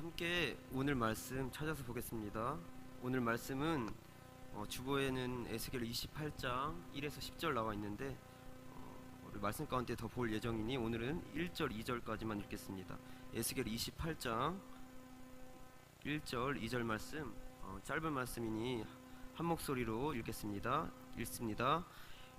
함께 오늘 말씀 찾아서 보겠습니다. 오늘 말씀은 주보에는 에스겔 28장 1에서 10절 나와 있는데 우리 말씀 가운데 더 볼 예정이니 오늘은 1절 2절까지만 읽겠습니다. 에스겔 28장 1절 2절 말씀, 짧은 말씀이니 한 목소리로 읽겠습니다. 읽습니다.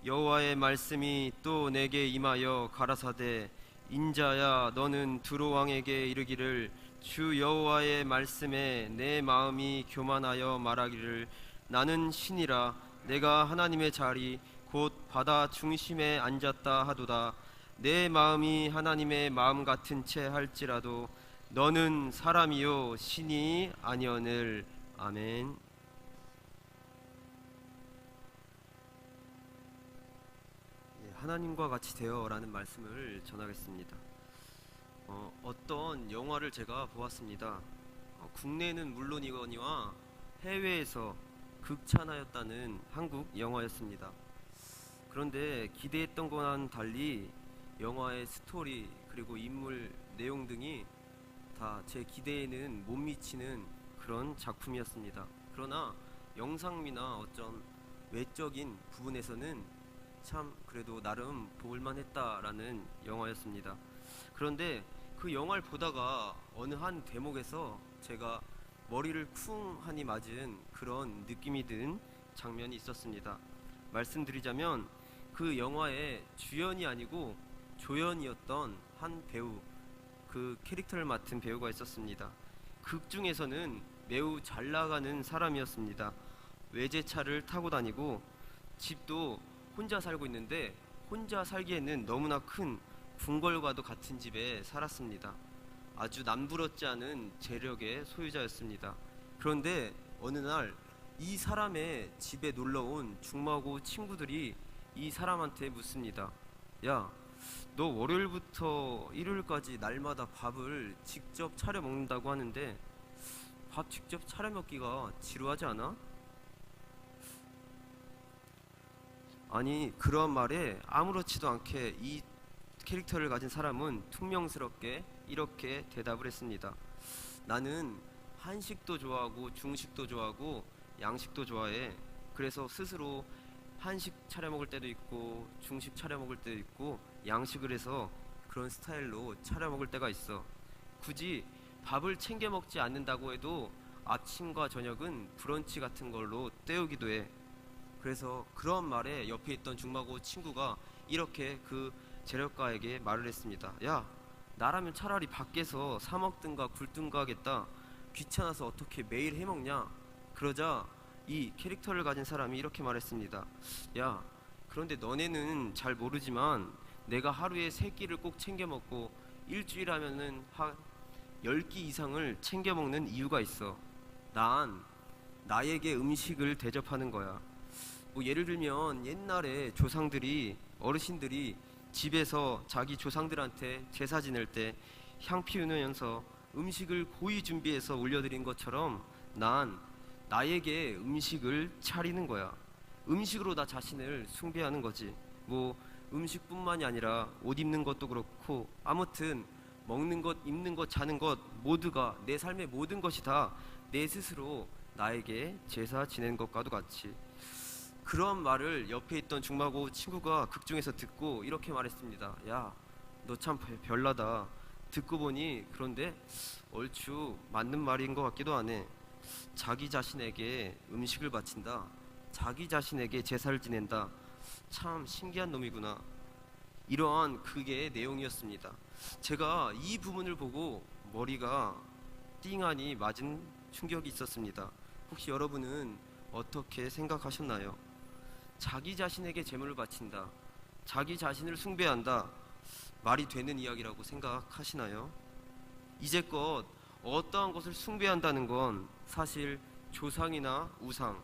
여호와의 말씀이 또 내게 임하여 가라사대, 인자야, 너는 두로 왕에게 이르기를, 주 여호와의 말씀에 내 마음이 교만하여 말하기를, 나는 신이라 내가 하나님의 자리 곧 바다 중심에 앉았다 하도다. 내 마음이 하나님의 마음 같은 채 할지라도 너는 사람이요 신이 아니오늘. 아멘. 하나님과 같이 되어라는 말씀을 전하겠습니다. 어떤 영화를 제가 보았습니다. 국내는 물론이거니와 해외에서 극찬하였다는 한국 영화였습니다. 그런데 기대했던 것과는 달리 영화의 스토리 그리고 인물 내용 등이 다 제 기대에는 못 미치는 그런 작품이었습니다. 그러나 영상미나 어떤 외적인 부분에서는 참 그래도 나름 볼만했다라는 영화였습니다. 그런데 그 영화를 보다가 어느 한 대목에서 제가 머리를 쿵 하니 맞은 그런 느낌이 든 장면이 있었습니다. 말씀드리자면 그 영화의 주연이 아니고 조연이었던 한 배우, 그 캐릭터를 맡은 배우가 있었습니다. 극 중에서는 매우 잘 나가는 사람이었습니다. 외제차를 타고 다니고 집도 혼자 살고 있는데 혼자 살기에는 너무나 큰 궁궐과도 같은 집에 살았습니다. 아주 남부럽지 않은 재력의 소유자였습니다. 그런데 어느 날 이 사람의 집에 놀러온 중마고 친구들이 이 사람한테 묻습니다. 야, 너 월요일부터 일요일까지 날마다 밥을 직접 차려 먹는다고 하는데 밥 직접 차려 먹기가 지루하지 않아? 아니, 그런 말에 아무렇지도 않게 이 캐릭터를 가진 사람은 퉁명스럽게 이렇게 대답을 했습니다. 나는 한식도 좋아하고 중식도 좋아하고 양식도 좋아해. 그래서 스스로 한식 차려 먹을 때도 있고 중식 차려 먹을 때도 있고 양식을 해서 그런 스타일로 차려 먹을 때가 있어. 굳이 밥을 챙겨 먹지 않는다고 해도 아침과 저녁은 브런치 같은 걸로 때우기도 해. 그래서 그런 말에 옆에 있던 중마고 친구가 이렇게 그 재력가에게 말을 했습니다. 야, 나라면 차라리 밖에서 사 먹든가 굴든가 하겠다. 귀찮아서 어떻게 매일 해 먹냐? 그러자 이 캐릭터를 가진 사람이 이렇게 말했습니다. 야, 그런데 너네는 잘 모르지만 내가 하루에 3끼를 꼭 챙겨 먹고 일주일 하면은 한 10끼 이상을 챙겨 먹는 이유가 있어. 난 나에게 음식을 대접하는 거야. 뭐 예를 들면 옛날에 조상들이, 어르신들이 집에서 자기 조상들한테 제사 지낼 때 향 피우면서 음식을 고이 준비해서 올려드린 것처럼 난 나에게 음식을 차리는 거야. 음식으로 나 자신을 숭배하는 거지. 뭐 음식뿐만이 아니라 옷 입는 것도 그렇고 아무튼 먹는 것, 입는 것, 자는 것 모두가, 내 삶의 모든 것이 다 내 스스로 나에게 제사 지낸 것과도 같이. 그런 말을 옆에 있던 중마고 친구가 극중에서 듣고 이렇게 말했습니다. 야, 너 참 별나다. 듣고 보니 그런데 얼추 맞는 말인 것 같기도 하네. 자기 자신에게 음식을 바친다. 자기 자신에게 제사를 지낸다. 참 신기한 놈이구나. 이러한 그게 내용이었습니다. 제가 이 부분을 보고 머리가 띵하니 맞은 충격이 있었습니다. 혹시 여러분은 어떻게 생각하셨나요? 자기 자신에게 제물을 바친다, 자기 자신을 숭배한다, 말이 되는 이야기라고 생각하시나요? 이제껏 어떠한 것을 숭배한다는 건 사실 조상이나 우상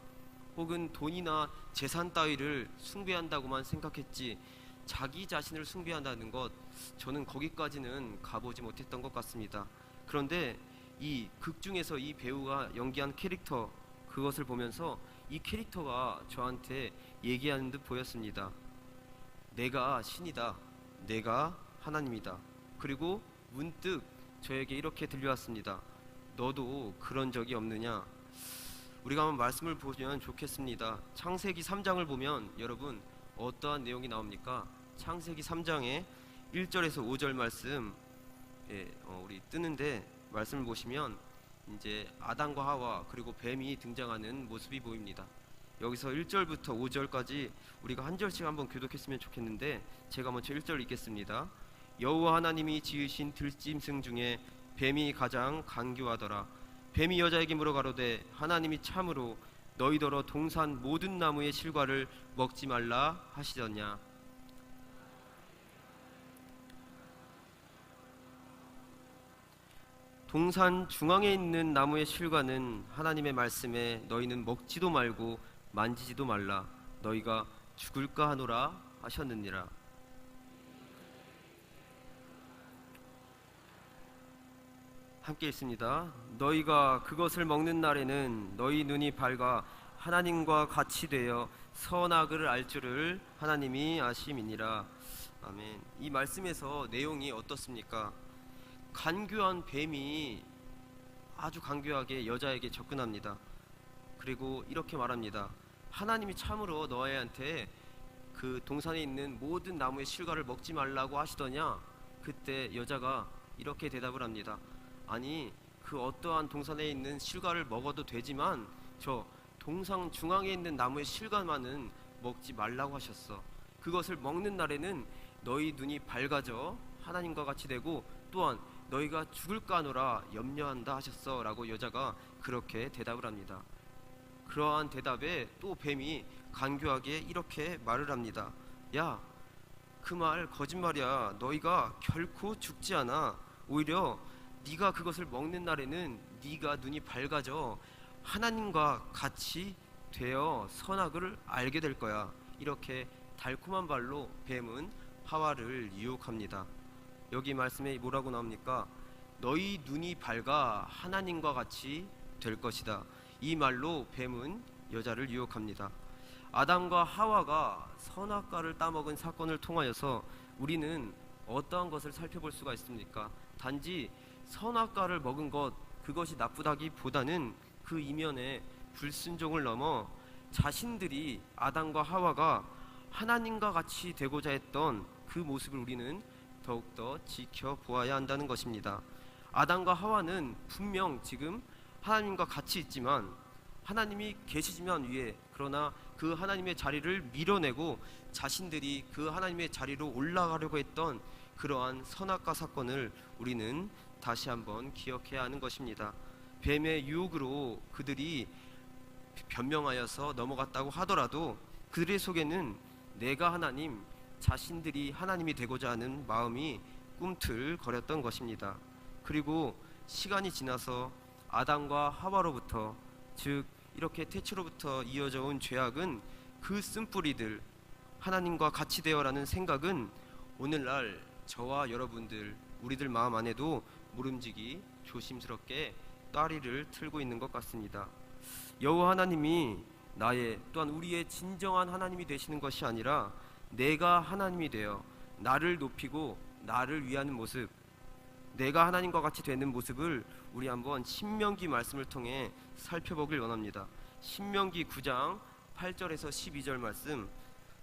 혹은 돈이나 재산 따위를 숭배한다고만 생각했지, 자기 자신을 숭배한다는 것, 저는 거기까지는 가보지 못했던 것 같습니다. 그런데 이 극 중에서 이 배우가 연기한 캐릭터, 그것을 보면서 이 캐릭터가 저한테 얘기하는 듯 보였습니다. 내가 신이다. 내가 하나님이다. 그리고 문득 저에게 이렇게 들려왔습니다. 너도 그런 적이 없느냐? 우리가 한번 말씀을 보면 좋겠습니다. 창세기 3장을 보면 여러분 어떠한 내용이 나옵니까? 창세기 3장의 1절에서 5절 말씀, 우리 뜨는데 말씀을 보시면 이제 아담과 하와 그리고 뱀이 등장하는 모습이 보입니다. 여기서 1절부터 5절까지 우리가 한 절씩 한번 교독했으면 좋겠는데 제가 먼저 1절 읽겠습니다. 여호와 하나님이 지으신 들짐승 중에 뱀이 가장 간교하더라. 뱀이 여자에게 물어가로되 하나님이 참으로 너희더러 동산 모든 나무의 실과를 먹지 말라 하시더냐. 동산 중앙에 있는 나무의 실과는 하나님의 말씀에 너희는 먹지도 말고 만지지도 말라 너희가 죽을까 하노라 하셨느니라. 함께 읽습니다. 너희가 그것을 먹는 날에는 너희 눈이 밝아 하나님과 같이 되어 선악을 알 줄을 하나님이 아심이니라. 아멘. 이 말씀에서 내용이 어떻습니까? 간교한 뱀이 아주 간교하게 여자에게 접근합니다. 그리고 이렇게 말합니다. 하나님이 참으로 너희한테 그 동산에 있는 모든 나무의 실과를 먹지 말라고 하시더냐? 그때 여자가 이렇게 대답을 합니다. 아니, 그 어떠한 동산에 있는 실과를 먹어도 되지만 저 동산 중앙에 있는 나무의 실과만은 먹지 말라고 하셨어. 그것을 먹는 날에는 너희 눈이 밝아져 하나님과 같이 되고 또한 너희가 죽을까 하노라 염려한다 하셨어 라고 여자가 그렇게 대답을 합니다. 그러한 대답에 또 뱀이 간교하게 이렇게 말을 합니다. 야, 그 말 거짓말이야. 너희가 결코 죽지 않아. 오히려 네가 그것을 먹는 날에는 네가 눈이 밝아져 하나님과 같이 되어 선악을 알게 될 거야. 이렇게 달콤한 말로 뱀은 하와를 유혹합니다. 여기 말씀에 뭐라고 나옵니까? 너희 눈이 밝아 하나님과 같이 될 것이다. 이 말로 뱀은 여자를 유혹합니다. 아담과 하와가 선악과를 따먹은 사건을 통하여서 우리는 어떠한 것을 살펴볼 수가 있습니까? 단지 선악과를 먹은 것, 그것이 나쁘다기보다는 그 이면에 불순종을 넘어 자신들이 아담과 하와가 하나님과 같이 되고자 했던 그 모습을 우리는 더욱더 지켜보아야 한다는 것입니다. 아담과 하와는 분명 지금 하나님과 같이 있지만 하나님이 계시지만 위에, 그러나 그 하나님의 자리를 밀어내고 자신들이 그 하나님의 자리로 올라가려고 했던 그러한 선악과 사건을 우리는 다시 한번 기억해야 하는 것입니다. 뱀의 유혹으로 그들이 변명하여서 넘어갔다고 하더라도 그들의 속에는 내가 하나님, 자신들이 하나님이 되고자 하는 마음이 꿈틀거렸던 것입니다. 그리고 시간이 지나서 아담과 하와로부터, 즉 이렇게 태초로부터 이어져 온 죄악은 그 쓴뿌리들, 하나님과 같이 되어라는 생각은 오늘날 저와 여러분들, 우리들 마음 안에도 모름지기 조심스럽게 따리를 틀고 있는 것 같습니다. 여호와 하나님이 나의, 또한 우리의 진정한 하나님이 되시는 것이 아니라 내가 하나님이 되어 나를 높이고 나를 위하는 모습, 내가 하나님과 같이 되는 모습을 우리 한번 신명기 말씀을 통해 살펴보길 원합니다. 신명기 9장 8절에서 12절 말씀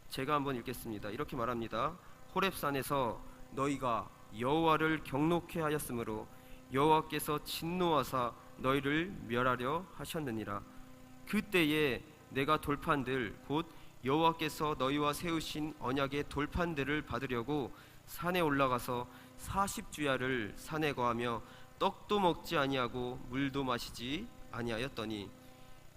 제가 한번 읽겠습니다. 이렇게 말합니다. 호렙산에서 너희가 여호와를 경노케 하였으므로 여호와께서 진노하사 너희를 멸하려 하셨느니라. 그때에 내가 돌판들 곧 여호와께서 너희와 세우신 언약의 돌판들을 받으려고 산에 올라가서 40주야를 산에 거하며 떡도 먹지 아니하고 물도 마시지 아니하였더니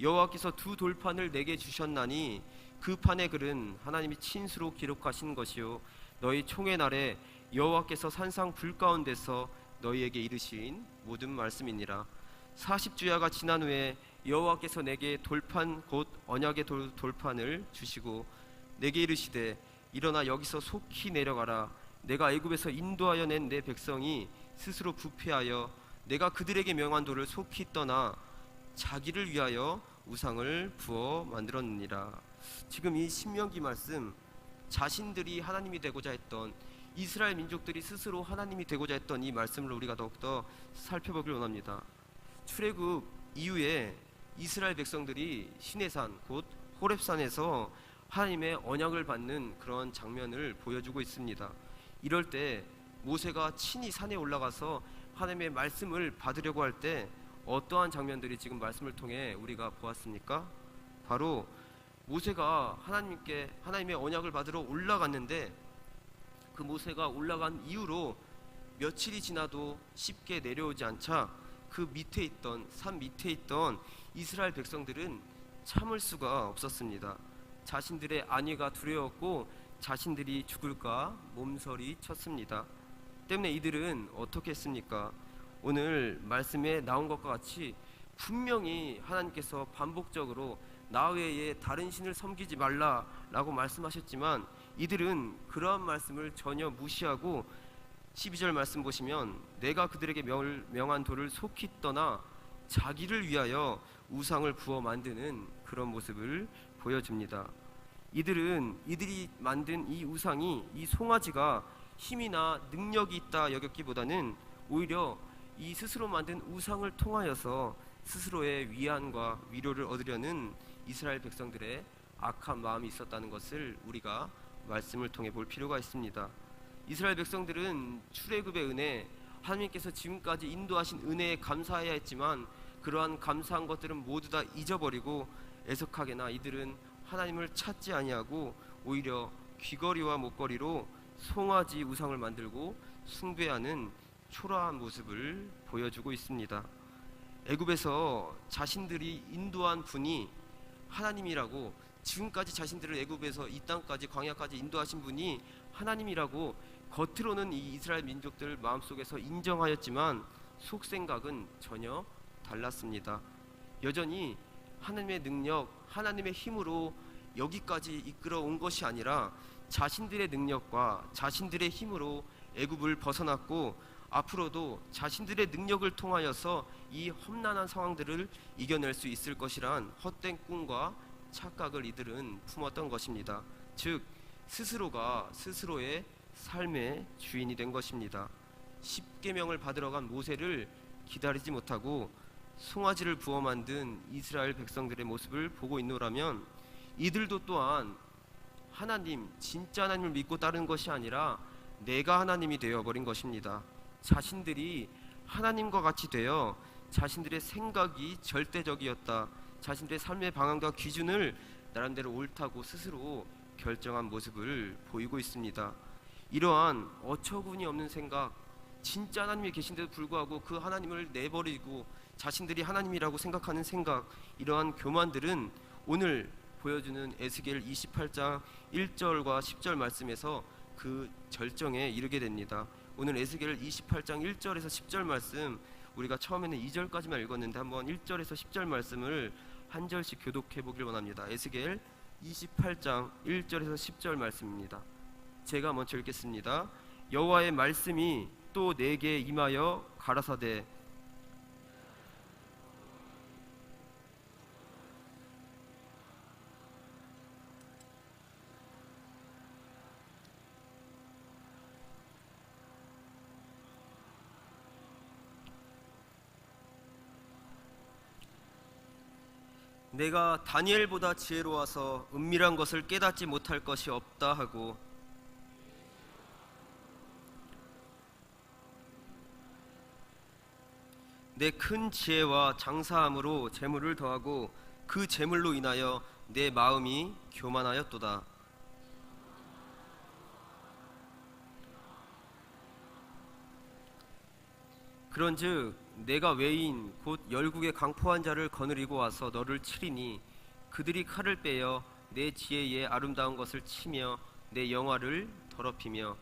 여호와께서 두 돌판을 내게 주셨나니 그 판의 글은 하나님이 친수로 기록하신 것이요 너희 총의 날에 여호와께서 산상 불 가운데서 너희에게 이르신 모든 말씀이니라. 40주야가 지난 후에 여호와께서 내게 돌판 곧 언약의 돌판을 주시고 내게 이르시되 일어나 여기서 속히 내려가라. 내가 애굽에서 인도하여 낸 내 백성이 스스로 부패하여 내가 그들에게 명한 돌을 속히 떠나 자기를 위하여 우상을 부어 만들었느니라. 지금 이 신명기 말씀, 자신들이 하나님이 되고자 했던, 이스라엘 민족들이 스스로 하나님이 되고자 했던 이 말씀을 우리가 더욱더 살펴보길 원합니다. 출애굽 이후에 이스라엘 백성들이 시내산 곧 호렙산에서 하나님의 언약을 받는 그런 장면을 보여주고 있습니다. 이럴 때 모세가 친히 산에 올라가서 하나님의 말씀을 받으려고 할 때 어떠한 장면들이 지금 말씀을 통해 우리가 보았습니까? 바로 모세가 하나님의 언약을 받으러 올라갔는데 그 모세가 올라간 이후로 며칠이 지나도 쉽게 내려오지 않자 그 밑에 있던 산 밑에 있던 이스라엘 백성들은 참을 수가 없었습니다. 자신들의 안위가 두려웠고 자신들이 죽을까 몸서리 쳤습니다. 때문에 이들은 어떻게 했습니까? 오늘 말씀에 나온 것과 같이 분명히 하나님께서 반복적으로 나 외에 다른 신을 섬기지 말라라고 말씀하셨지만 이들은 그러한 말씀을 전혀 무시하고 12절 말씀 보시면 내가 그들에게 명한 돌을 속히 떠나 자기를 위하여 우상을 부어 만드는 그런 모습을 보여줍니다. 이들이 만든 이 우상이, 이 송아지가 힘이나 능력이 있다 여겼기보다는 오히려 이 스스로 만든 우상을 통하여서 스스로의 위안과 위로를 얻으려는 이스라엘 백성들의 악한 마음이 있었다는 것을 우리가 말씀을 통해 볼 필요가 있습니다. 이스라엘 백성들은 출애굽의 은혜, 하나님께서 지금까지 인도하신 은혜에 감사해야 했지만 그러한 감사한 것들은 모두 다 잊어버리고 애석하게나 이들은 하나님을 찾지 아니하고 오히려 귀걸이와 목걸이로 송아지 우상을 만들고 숭배하는 초라한 모습을 보여주고 있습니다. 애굽에서 자신들이 인도한 분이 하나님이라고, 지금까지 자신들을 애굽에서 이 땅까지 광야까지 인도하신 분이 하나님이라고 겉으로는 이 이스라엘 민족들 마음속에서 인정하였지만 속생각은 전혀 달랐습니다. 여전히 하나님의 능력, 하나님의 힘으로 여기까지 이끌어 온 것이 아니라 자신들의 능력과 자신들의 힘으로 애굽을 벗어났고 앞으로도 자신들의 능력을 통하여서 이 험난한 상황들을 이겨낼 수 있을 것이란 헛된 꿈과 착각을 이들은 품었던 것입니다. 즉 스스로가 스스로의 삶의 주인이 된 것입니다. 십계명을 받으러 간 모세를 기다리지 못하고 송아지를 부어 만든 이스라엘 백성들의 모습을 보고 있노라면 이들도 또한 하나님, 진짜 하나님을 믿고 따르는 것이 아니라 내가 하나님이 되어버린 것입니다. 자신들이 하나님과 같이 되어 자신들의 생각이 절대적이었다, 자신들의 삶의 방향과 기준을 나름대로 옳다고 스스로 결정한 모습을 보이고 있습니다. 이러한 어처구니 없는 생각, 진짜 하나님이 계신데도 불구하고 그 하나님을 내버리고 자신들이 하나님이라고 생각하는 생각, 이러한 교만들은 오늘 보여주는 에스겔 28장 1절과 10절 말씀에서 그 절정에 이르게 됩니다. 오늘 에스겔 28장 1절에서 10절 말씀, 우리가 처음에는 2절까지만 읽었는데 한번 1절에서 10절 말씀을 한 절씩 교독해 보길 원합니다. 에스겔 28장 1절에서 10절 말씀입니다. 제가 먼저 읽겠습니다. 여호와의 말씀이 또 내게 임하여 가라사대 내가 다니엘보다 지혜로워서 은밀한 것을 깨닫지 못할 것이 없다 하고 내 큰 지혜와 장사함으로 재물을 더하고 그 재물로 인하여 내 마음이 교만하였도다. 그런즉 내가 외인 곧 열국의 강포한 자를 거느리고 와서 너를 치리니 그들이 칼을 빼어 내 지혜의 아름다운 것을 치며 내 영화를 더럽히며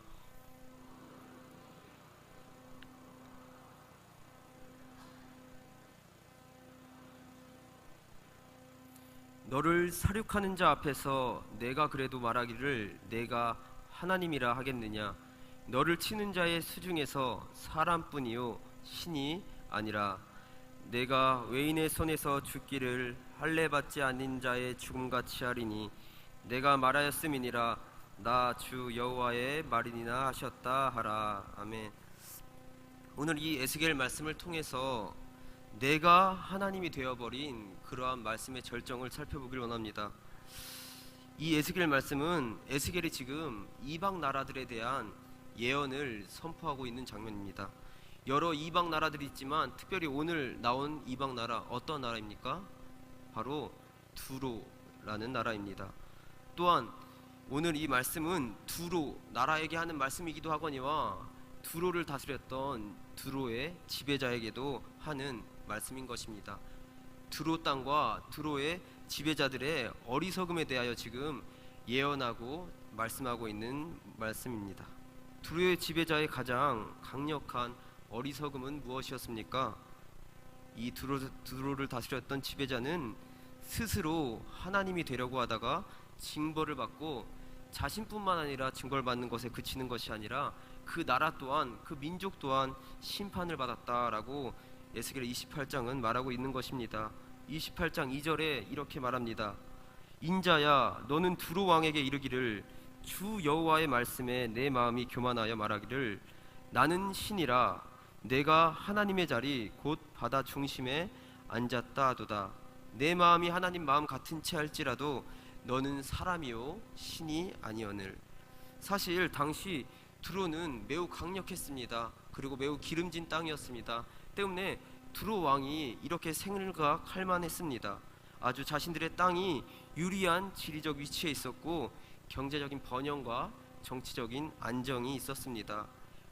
너를 사륙하는 자 앞에서 내가 그래도 말하기를 내가 하나님이라 하겠느냐. 너를 치는 자의 수중에서 사람뿐이요 신이 아니라 내가 외인의 손에서 죽기를 할례받지 않는 자의 죽음같이 하리니 내가 말하였음이니라 나 주 여호와의 말이니라 하셨다 하라. 아멘. 오늘 이 에스겔 말씀을 통해서 내가 하나님이 되어버린 그러한 말씀의 절정을 살펴보길 원합니다. 이 에스겔 말씀은 에스겔이 지금 이방 나라들에 대한 예언을 선포하고 있는 장면입니다. 여러 이방 나라들이 있지만 특별히 오늘 나온 이방 나라, 어떤 나라입니까? 바로 두로라는 나라입니다. 또한 오늘 이 말씀은 두로 나라에게 하는 말씀이기도 하거니와 두로를 다스렸던 두로의 지배자에게도 하는 말씀인 것입니다. 두로 땅과 두로의 지배자들의 어리석음에 대하여 지금 예언하고 말씀하고 있는 말씀입니다. 두로의 지배자의 가장 강력한 어리석음은 무엇이었습니까? 이 두로를 다스렸던 지배자는 스스로 하나님이 되려고 하다가 징벌을 받고 자신뿐만 아니라 징벌을 받는 것에 그치는 것이 아니라 그 나라 또한 그 민족 또한 심판을 받았다라고 에스겔 28장은 말하고 있는 것입니다. 28장 2절에 이렇게 말합니다. 인자야 너는 두로 왕에게 이르기를 주 여호와의 말씀에 내 마음이 교만하여 말하기를 나는 신이라 내가 하나님의 자리 곧 바다 중심에 앉았다 하도다. 내 마음이 하나님 마음 같은 채 할지라도 너는 사람이요 신이 아니오늘. 사실 당시 두로는 매우 강력했습니다. 그리고 매우 기름진 땅이었습니다. 때문에 두로 왕이 이렇게 생각할 만했습니다. 아주 자신들의 땅이 유리한 지리적 위치에 있었고 경제적인 번영과 정치적인 안정이 있었습니다.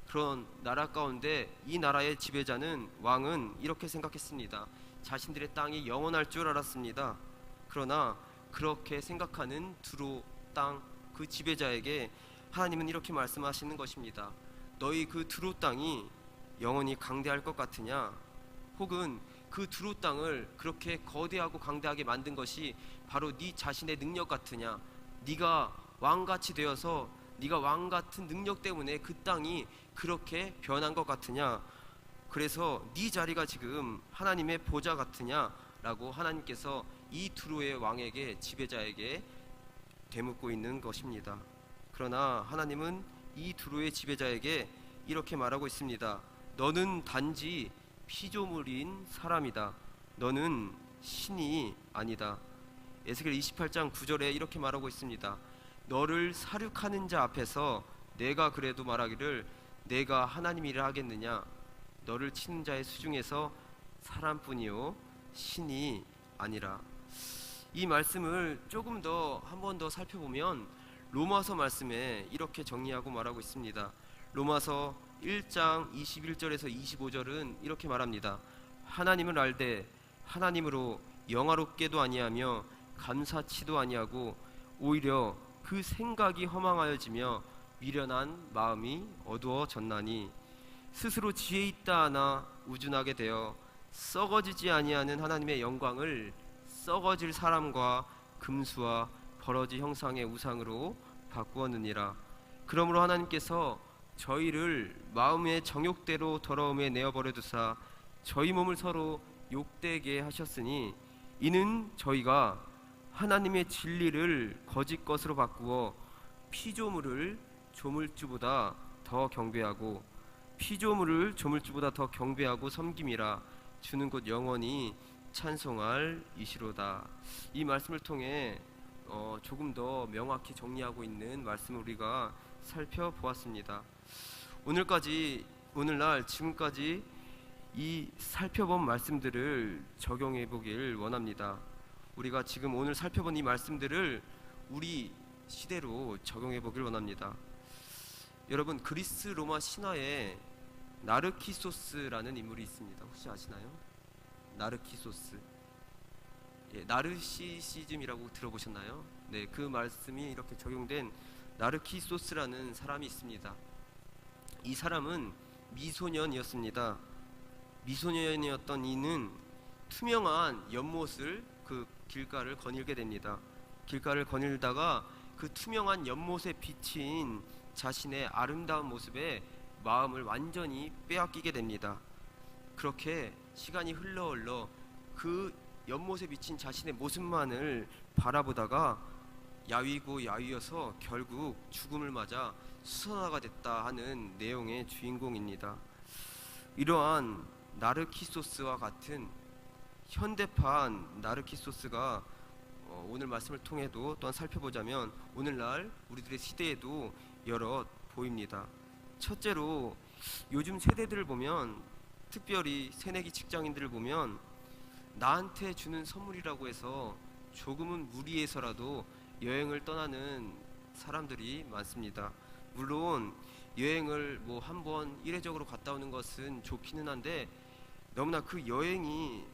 그런 나라 가운데 이 나라의 지배자는 왕은 이렇게 생각했습니다. 자신들의 땅이 영원할 줄 알았습니다. 그러나 그렇게 생각하는 두로 땅 그 지배자에게 하나님은 이렇게 말씀하시는 것입니다. 너희 그 두로 땅이 영원히 강대할 것 같으냐? 혹은 그 두로 땅을 그렇게 거대하고 강대하게 만든 것이 바로 네 자신의 능력 같으냐? 네가 왕같이 되어서 네가 왕 같은 능력 때문에 그 땅이 그렇게 변한 것 같으냐? 그래서 네 자리가 지금 하나님의 보좌 같으냐라고 하나님께서 이 두로의 왕에게 지배자에게 되묻고 있는 것입니다. 그러나 하나님은 이 두로의 지배자에게 이렇게 말하고 있습니다. 너는 단지 피조물인 사람이다. 너는 신이 아니다. 에스겔 28장 9절에 이렇게 말하고 있습니다. 너를 사륙하는 자 앞에서 내가 그래도 말하기를 내가 하나님이라 하겠느냐? 너를 치는 자의 수중에서 사람뿐이요 신이 아니라. 이 말씀을 조금 더 한 번 더 살펴보면 로마서 말씀에 이렇게 정리하고 말하고 있습니다. 로마서 1장 21절에서 25절은 이렇게 말합니다. 하나님을 알되 하나님으로 영화롭게도 아니하며 감사치도 아니하고 오히려 그 생각이 허망하여지며 미련한 마음이 어두워졌나니 스스로 지혜 있다 하나 우준하게 되어 썩어지지 아니하는 하나님의 영광을 썩어질 사람과 금수와 버러지 형상의 우상으로 바꾸었느니라. 그러므로 하나님께서 저희를 마음의 정욕대로 더러움에 내어버려 두사 저희 몸을 서로 욕되게 하셨으니 이는 저희가 하나님의 진리를 거짓 것으로 바꾸어 피조물을 조물주보다 더 경배하고 피조물을 조물주보다 더 경배하고 섬김이라. 주는 곧 영원히 찬송할 이시로다. 이 말씀을 통해 조금 더 명확히 정리하고 있는 말씀을 우리가 살펴보았습니다. 오늘날 지금까지 이 살펴본 말씀들을 적용해 보길 원합니다. 우리가 지금 오늘 살펴본 이 말씀들을 우리 시대로 적용해 보길 원합니다. 여러분, 그리스 로마 신화에 나르키소스라는 인물이 있습니다. 혹시 아시나요? 나르키소스. 나르시시즘이라고 들어보셨나요? 네, 그 말씀이 이렇게 적용된 나르키소스라는 사람이 있습니다. 이 사람은 미소년이었습니다. 미소년이었던 이는 투명한 연못을 그 길가를 거닐게 됩니다. 길가를 거닐다가 그 투명한 연못에 비친 자신의 아름다운 모습에 마음을 완전히 빼앗기게 됩니다. 그렇게 시간이 흘러 그 연못에 비친 자신의 모습만을 바라보다가 야위고 야위여서 결국 죽음을 맞아 수선화가 됐다 하는 내용의 주인공입니다. 이러한 나르키소스와 같은 현대판 나르키소스가 오늘 말씀을 통해도 또한 살펴보자면 오늘날 우리들의 시대에도 여러 보입니다. 첫째로 요즘 세대들을 보면, 특별히 새내기 직장인들을 보면 나한테 주는 선물이라고 해서 조금은 무리해서라도 여행을 떠나는 사람들이 많습니다. 물론 여행을 뭐 한번 이례적으로 갔다 오는 것은 좋기는 한데, 너무나 그 여행이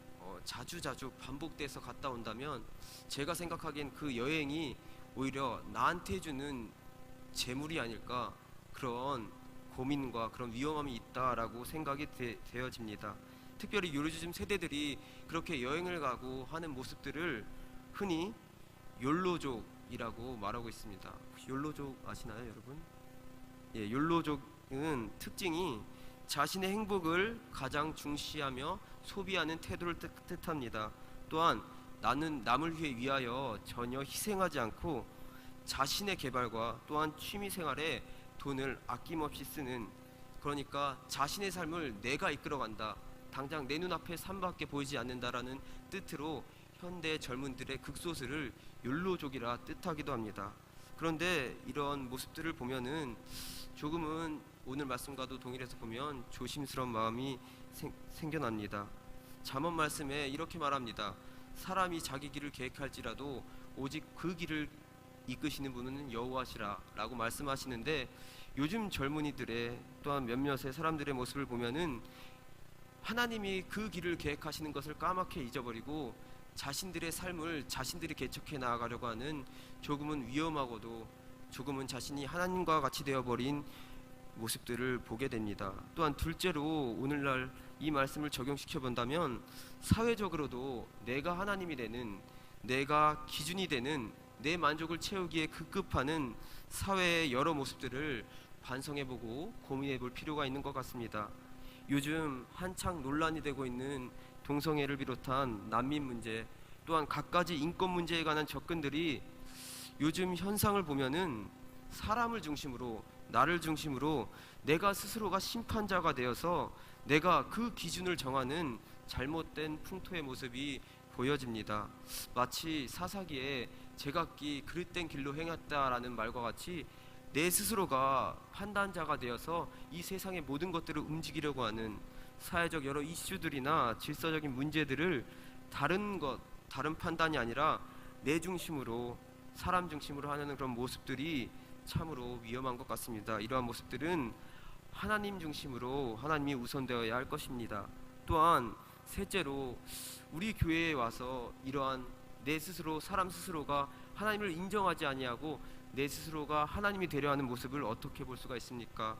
자주 반복돼서 갔다 온다면 제가 생각하기엔 그 여행이 오히려 나한테 주는 재물이 아닐까, 그런 고민과 그런 위험함이 있다라고 생각이 되어집니다. 특별히 요즘 세대들이 그렇게 여행을 가고 하는 모습들을 흔히 욜로족이라고 말하고 있습니다. 욜로족 아시나요, 여러분? 예, 욜로족은 특징이 자신의 행복을 가장 중시하며 소비하는 태도를 뜻합니다. 또한 나는 남을 위하여 전혀 희생하지 않고 자신의 개발과 또한 취미 생활에 돈을 아낌없이 쓰는, 그러니까 자신의 삶을 내가 이끌어간다, 당장 내 눈앞에 삶밖에 보이지 않는다라는 뜻으로 현대 젊은들의 극소수를 욜로족이라 뜻하기도 합니다. 그런데 이런 모습들을 보면은 조금은 오늘 말씀과도 동일해서 보면 조심스러운 마음이 생겨납니다. 잠언 말씀에 이렇게 말합니다. 사람이 자기 길을 계획할지라도 오직 그 길을 이끄시는 분은 여호와시라 라고 말씀하시는데, 요즘 젊은이들의 또한 몇몇의 사람들의 모습을 보면은 하나님이 그 길을 계획하시는 것을 까맣게 잊어버리고 자신들의 삶을 자신들이 개척해 나아가려고 하는, 조금은 위험하고도 조금은 자신이 하나님과 같이 되어버린 모습들을 보게 됩니다. 또한 둘째로 오늘날 이 말씀을 적용시켜 본다면 사회적으로도 내가 하나님이 되는, 내가 기준이 되는, 내 만족을 채우기에 급급하는 사회의 여러 모습들을 반성해보고 고민해볼 필요가 있는 것 같습니다. 요즘 한창 논란이 되고 있는 동성애를 비롯한 난민 문제, 또한 갖가지 인권 문제에 관한 접근들이 요즘 현상을 보면은 사람을 중심으로, 나를 중심으로 내가 스스로가 심판자가 되어서 내가 그 기준을 정하는 잘못된 풍토의 모습이 보여집니다. 마치 사사기에 제각기 그릇된 길로 행했다라는 말과 같이 내 스스로가 판단자가 되어서 이 세상의 모든 것들을 움직이려고 하는, 사회적 여러 이슈들이나 질서적인 문제들을 다른 판단이 아니라 내 중심으로, 사람 중심으로 하는 그런 모습들이 참으로 위험한 것 같습니다. 이러한 모습들은 하나님 중심으로, 하나님이 우선되어야 할 것입니다. 또한 셋째로 우리 교회에 와서 이러한 내 스스로, 사람 스스로가 하나님을 인정하지 아니하고 내 스스로가 하나님이 되려 하는 모습을 어떻게 볼 수가 있습니까?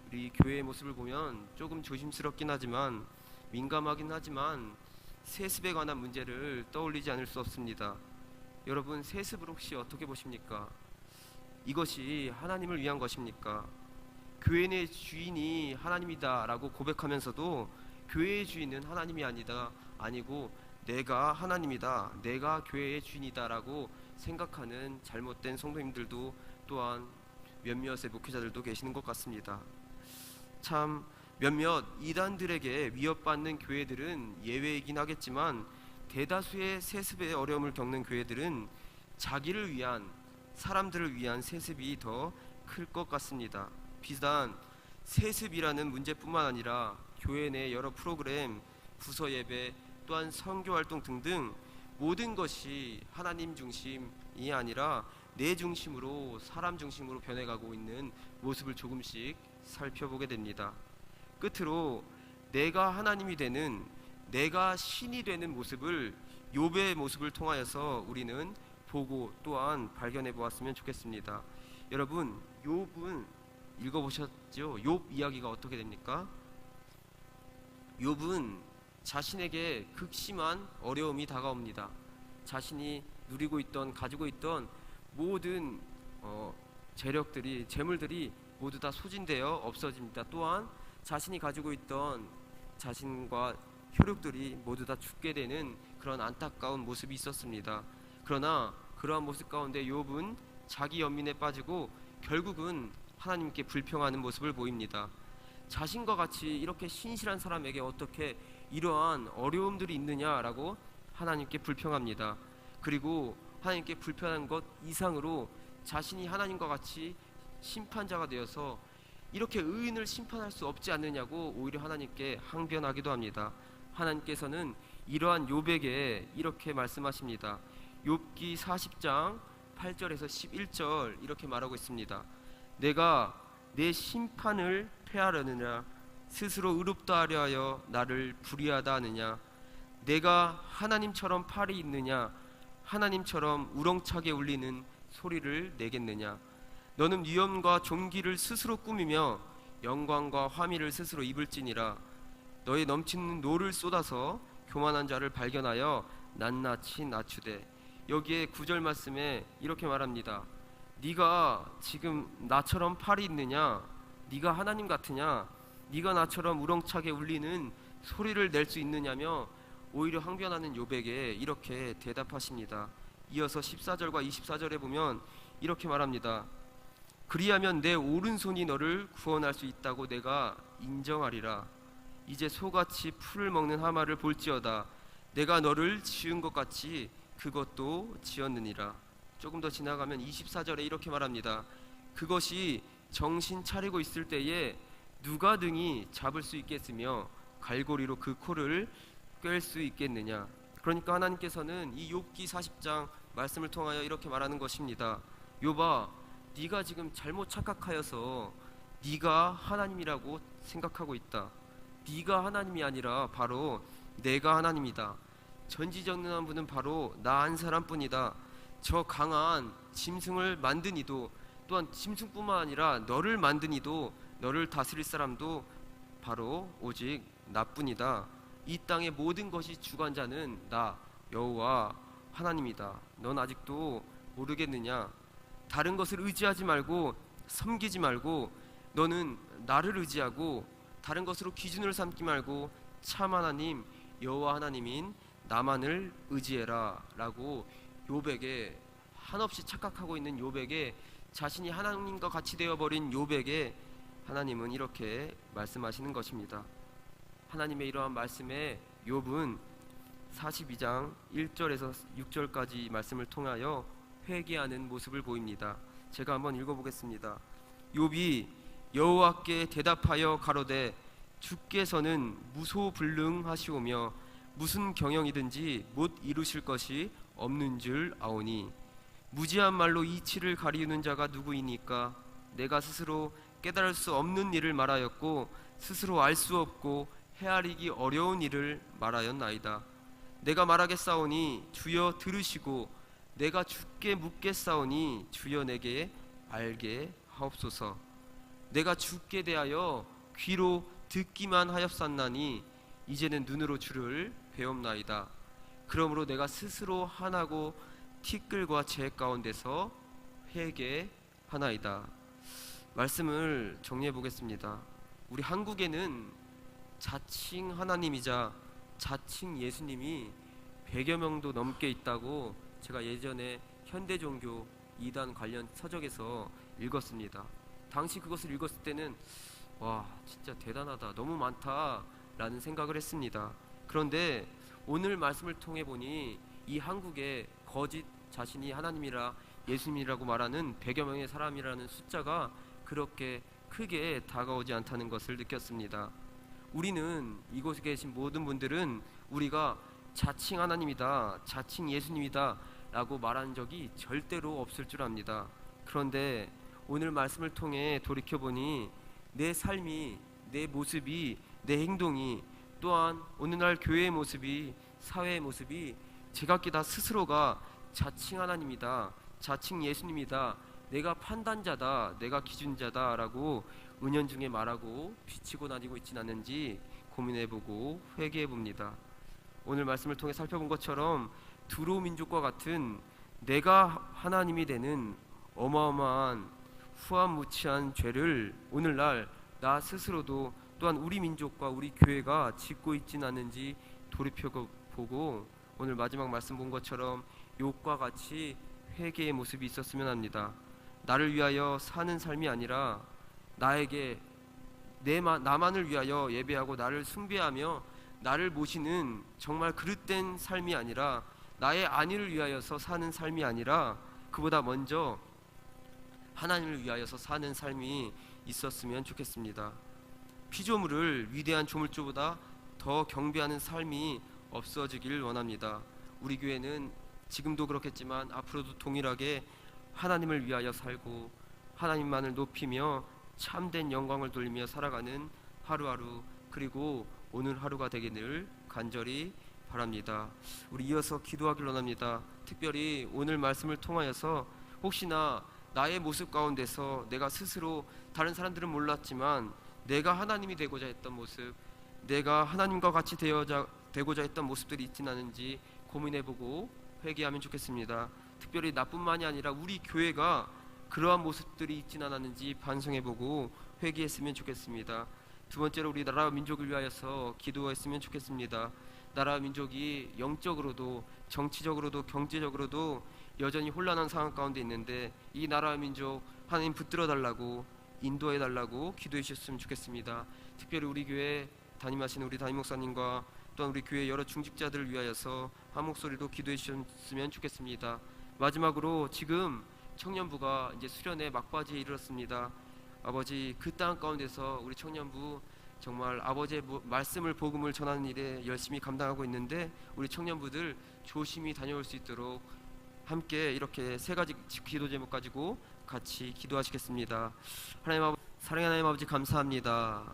우리 교회의 모습을 보면 조금 조심스럽긴 하지만, 민감하긴 하지만 세습에 관한 문제를 떠올리지 않을 수 없습니다. 여러분, 세습을 혹시 어떻게 보십니까? 이것이 하나님을 위한 것입니까? 교회 내 주인이 하나님이다 라고 고백하면서도 교회의 주인은 하나님이 아니고 내가 하나님이다, 내가 교회의 주인이다 라고 생각하는 잘못된 성도님들도 또한 몇몇의 목회자들도 계시는 것 같습니다. 참 몇몇 이단들에게 위협받는 교회들은 예외이긴 하겠지만, 대다수의 세습의 어려움을 겪는 교회들은 자기를 위한, 사람들을 위한 세습이 더 클 것 같습니다. 비단 세습이라는 문제뿐만 아니라 교회 내 여러 프로그램, 부서 예배, 또한 선교 활동 등등 모든 것이 하나님 중심이 아니라 내 중심으로, 사람 중심으로 변해가고 있는 모습을 조금씩 살펴보게 됩니다. 끝으로 내가 하나님이 되는, 내가 신이 되는 모습을, 욥의 모습을 통하여서 우리는 보고 또한 발견해 보았으면 좋겠습니다. 여러분, 욥은 읽어보셨죠? 욥 이야기가 어떻게 됩니까? 욥은 자신에게 극심한 어려움이 다가옵니다. 자신이 누리고 있던, 가지고 있던 모든 재력들이, 재물들이 모두 다 소진되어 없어집니다. 또한 자신이 가지고 있던 자신과 혈육들이 모두 다 죽게 되는 그런 안타까운 모습이 있었습니다. 그러나 그러한 모습 가운데 욥은 자기 연민에 빠지고 결국은 하나님께 불평하는 모습을 보입니다. 자신과 같이 이렇게 신실한 사람에게 어떻게 이러한 어려움들이 있느냐라고 하나님께 불평합니다. 그리고 하나님께 불평한 것 이상으로 자신이 하나님과 같이 심판자가 되어서 이렇게 의인을 심판할 수 없지 않느냐고 오히려 하나님께 항변하기도 합니다. 하나님께서는 이러한 욥에게 이렇게 말씀하십니다. 욥기 40장 8절에서 11절 이렇게 말하고 있습니다. 내가 내 심판을 패하려느냐, 스스로 의롭다 하려 하여 나를 불의하다 하느냐, 내가 하나님처럼 팔이 있느냐, 하나님처럼 우렁차게 울리는 소리를 내겠느냐. 너는 위엄과 존귀를 스스로 꾸미며 영광과 화미를 스스로 입을지니라. 너의 넘치는 노를 쏟아서 교만한 자를 발견하여 낱낱이 낮추되. 여기에 9절 말씀에 이렇게 말합니다. 네가 지금 나처럼 팔이 있느냐, 네가 하나님 같으냐, 네가 나처럼 우렁차게 울리는 소리를 낼 수 있느냐며 오히려 항변하는 욥에게 이렇게 대답하십니다. 이어서 14절과 24절에 보면 이렇게 말합니다. 그리하면 내 오른손이 너를 구원할 수 있다고 내가 인정하리라. 이제 소같이 풀을 먹는 하마를 볼지어다. 내가 너를 지은 것 같이 그것도 지었느니라. 조금 더 지나가면 24절에 이렇게 말합니다. 그것이 정신 차리고 있을 때에 누가 등이 잡을 수 있겠으며 갈고리로 그 코를 꿰을 수 있겠느냐. 그러니까 하나님께서는 이 욥기 40장 말씀을 통하여 이렇게 말하는 것입니다. 욥아, 네가 지금 잘못 착각하여서 네가 하나님이라고 생각하고 있다. 네가 하나님이 아니라 바로 내가 하나님이다. 전지전능한 분은 바로 나 한 사람뿐이다. 저 강한 짐승을 만든 이도, 또한 짐승뿐만 아니라 너를 만든 이도, 너를 다스릴 사람도 바로 오직 나뿐이다. 이 땅의 모든 것이 주관자는 나 여호와 하나님이다. 넌 아직도 모르겠느냐? 다른 것을 의지하지 말고 섬기지 말고 너는 나를 의지하고 다른 것으로 기준을 삼지 말고 참 하나님 여호와 하나님인 나만을 의지해라 라고 욥에게, 한없이 착각하고 있는 욥에게, 자신이 하나님과 같이 되어버린 욥에게 하나님은 이렇게 말씀하시는 것입니다. 하나님의 이러한 말씀에 욥은 42장 1절에서 6절까지 말씀을 통하여 회개하는 모습을 보입니다. 제가 한번 읽어보겠습니다. 욥이 여호와께 대답하여 가로되 주께서는 무소불능하시오며 무슨 경영이든지 못 이루실 것이 없는 줄 아오니 무지한 말로 이치를 가리우는 자가 누구이니까. 내가 스스로 깨달을 수 없는 일을 말하였고 스스로 알 수 없고 헤아리기 어려운 일을 말하였나이다. 내가 말하겠사오니 주여 들으시고 내가 주께 묻겠사오니 주여 내게 알게 하옵소서. 내가 주께 대하여 귀로 듣기만 하였었나니 이제는 눈으로 주를 배옵나이다. 그러므로 내가 스스로 한하고 티끌과 재 가운데서 회개하나이다. 말씀을 정리해 보겠습니다. 우리 한국에는 자칭 하나님이자 자칭 예수님이 100여 명도 넘게 있다고 제가 예전에 현대종교 2단 관련 서적에서 읽었습니다. 당시 그것을 읽었을 때는 와, 진짜 대단하다, 너무 많다 라는 생각을 했습니다. 그런데 오늘 말씀을 통해 보니 이 한국에 거짓 자신이 하나님이라 예수님이라고 말하는 100여 명의 사람이라는 숫자가 그렇게 크게 다가오지 않다는 것을 느꼈습니다. 우리는, 이곳에 계신 모든 분들은 우리가 자칭 하나님이다, 자칭 예수님이다 라고 말한 적이 절대로 없을 줄 압니다. 그런데 오늘 말씀을 통해 돌이켜보니 내 삶이, 내 모습이, 내 행동이, 또한 오늘날 교회의 모습이, 사회의 모습이 제각기 다 스스로가 자칭 하나님이다, 자칭 예수님이다, 내가 판단자다, 내가 기준자다 라고 은연중에 말하고 비치고 다니고 있지는 않는지 고민해보고 회개해봅니다. 오늘 말씀을 통해 살펴본 것처럼 두로 민족과 같은 내가 하나님이 되는 어마어마한 후한무치한 죄를 오늘날 나 스스로도 또한 우리 민족과 우리 교회가 짓고 있지는 않는지 돌이켜보고 오늘 마지막 말씀 본 것처럼 욥과 같이 회개의 모습이 있었으면 합니다. 나를 위하여 사는 삶이 아니라 나에게 나만을 위하여 예배하고 나를 숭배하며 나를 모시는 정말 그릇된 삶이 아니라, 나의 안위를 위하여서 사는 삶이 아니라 그보다 먼저 하나님을 위하여서 사는 삶이 있었으면 좋겠습니다. 피조물을 위대한 조물주보다 더 경배하는 삶이 없어지길 원합니다. 우리 교회는 지금도 그렇겠지만 앞으로도 동일하게 하나님을 위하여 살고 하나님만을 높이며 참된 영광을 돌리며 살아가는 하루하루, 그리고 오늘 하루가 되기를 간절히 바랍니다. 우리 이어서 기도하길 원합니다. 특별히 오늘 말씀을 통하여서 혹시나 나의 모습 가운데서 내가 스스로, 다른 사람들은 몰랐지만 내가 하나님이 되고자 했던 모습, 내가 하나님과 같이 되고자 했던 모습들이 있진 않은지 고민해보고 회개하면 좋겠습니다. 특별히 나뿐만이 아니라 우리 교회가 그러한 모습들이 있진 않았는지 반성해보고 회개했으면 좋겠습니다. 두 번째로 우리 나라와 민족을 위하여서 기도했으면 좋겠습니다. 나라와 민족이 영적으로도 정치적으로도 경제적으로도 여전히 혼란한 상황 가운데 있는데, 이 나라와 민족 하나님 붙들어 달라고, 인도해 달라고 기도해 주셨으면 좋겠습니다. 특별히 우리 교회 담임하시는 우리 담임 목사님과 또한 우리 교회 여러 중직자들을 위하여서 한 목소리로 기도해 주셨으면 좋겠습니다. 마지막으로 지금 청년부가 이제 수련의 막바지에 이르렀습니다. 아버지, 그 땅 가운데서 우리 청년부 정말 아버지의 말씀을, 복음을 전하는 일에 열심히 감당하고 있는데, 우리 청년부들 조심히 다녀올 수 있도록 함께 이렇게 세 가지 기도 제목 가지고 같이 기도하시겠습니다. 사랑의 하나님 아버지, 감사합니다.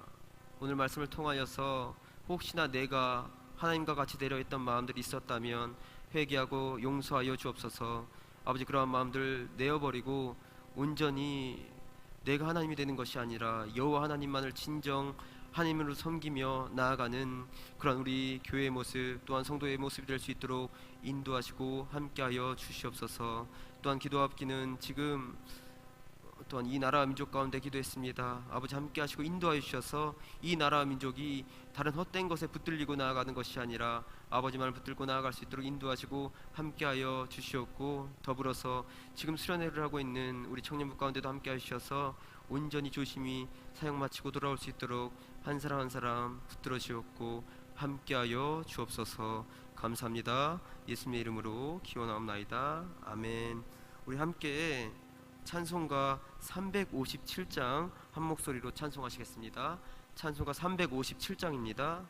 오늘 말씀을 통하여서 혹시나 내가 하나님과 같이 내려있던 마음들이 있었다면 회개하고 용서하여 주옵소서. 아버지, 그러한 마음들 내어버리고 온전히 내가 하나님이 되는 것이 아니라 여호와 하나님만을 진정 하나님으로 섬기며 나아가는 그런 우리 교회의 모습, 또한 성도의 모습이 될 수 있도록 인도하시고 함께하여 주시옵소서. 또한 기도합기는 지금 또한 이 나라와 민족 가운데 기도했습니다. 아버지, 함께하시고 인도하여 주셔서 이 나라와 민족이 다른 헛된 것에 붙들리고 나아가는 것이 아니라 아버지만을 붙들고 나아갈 수 있도록 인도하시고 함께하여 주시옵고, 더불어서 지금 수련회를 하고 있는 우리 청년부 가운데도 함께하여 주셔서 온전히 조심히 사역 마치고 돌아올 수 있도록 한 사람 한 사람 붙들어 주옵고 함께하여 주옵소서. 감사합니다. 예수님의 이름으로 기원하옵나이다. 아멘. 우리 함께 찬송가 357장 한 목소리로 찬송하시겠습니다. 찬송가 357장입니다.